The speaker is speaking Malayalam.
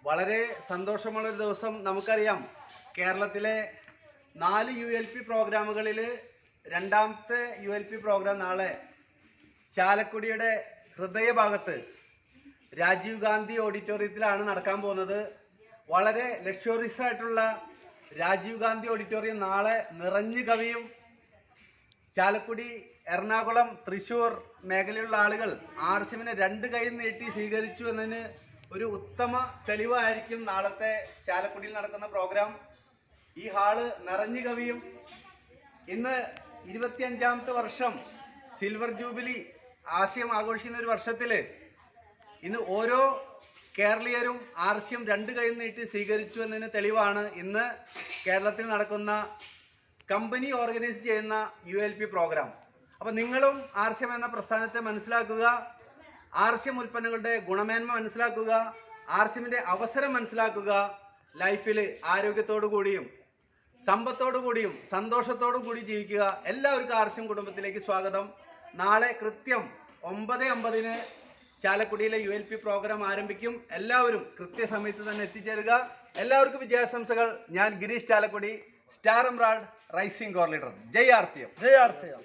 വളരെ സന്തോഷമുള്ളൊരു ദിവസം. നമുക്കറിയാം, കേരളത്തിലെ 4 ULP പ്രോഗ്രാമുകളിൽ രണ്ടാമത്തെ ULP പ്രോഗ്രാം നാളെ ചാലക്കുടിയുടെ ഹൃദയഭാഗത്ത് രാജീവ് ഗാന്ധി ഓഡിറ്റോറിയത്തിലാണ് നടക്കാൻ പോകുന്നത്. വളരെ ലക്ഷറിയസ് ആയിട്ടുള്ള രാജീവ് ഗാന്ധി ഓഡിറ്റോറിയം നാളെ നിറഞ്ഞു കവിയും. ചാലക്കുടി, എറണാകുളം, തൃശ്ശൂർ മേഖലയിലുള്ള ആളുകൾ RCMനെ 2 കൈ നീട്ടി സ്വീകരിച്ചു എന്നതിന് ഒരു ഉത്തമ തെളിവായിരിക്കും നാളത്തെ ചാലക്കുടിയിൽ നടക്കുന്ന പ്രോഗ്രാം. ഈ ഹാള് നിറഞ്ഞു കവിയും. ഇന്ന് 25ാമത്തെ വർഷം സിൽവർ ജൂബിലി RCM ആഘോഷിക്കുന്ന ഒരു വർഷത്തിൽ ഇന്ന് ഓരോ കേരളീയരും RCM 2 കൈ നീട്ടി സ്വീകരിച്ചു എന്നതിന് തെളിവാണ് ഇന്ന് കേരളത്തിൽ നടക്കുന്ന കമ്പനി ഓർഗനൈസ് ചെയ്യുന്ന ULP പ്രോഗ്രാം. അപ്പോൾ നിങ്ങളും RCM എന്ന പ്രസ്ഥാനത്തെ മനസ്സിലാക്കുക, RCM ഉൽപ്പന്നങ്ങളുടെ ഗുണമേന്മ മനസ്സിലാക്കുക, RCMന്റെ അവസരം മനസ്സിലാക്കുക. ലൈഫിൽ ആരോഗ്യത്തോടു കൂടിയും സമ്പത്തോടു കൂടിയും സന്തോഷത്തോടു കൂടി ജീവിക്കുക. എല്ലാവർക്കും RCM കുടുംബത്തിലേക്ക് സ്വാഗതം. നാളെ കൃത്യം 9:50 ചാലക്കുടിയിലെ ULP പ്രോഗ്രാം ആരംഭിക്കും. എല്ലാവരും കൃത്യസമയത്ത് തന്നെ എത്തിച്ചേരുക. എല്ലാവർക്കും വിജയാശംസകൾ. ഞാൻ Girish Chalakudy, star emerald rising core leader. Jai RCM. Jai RCM.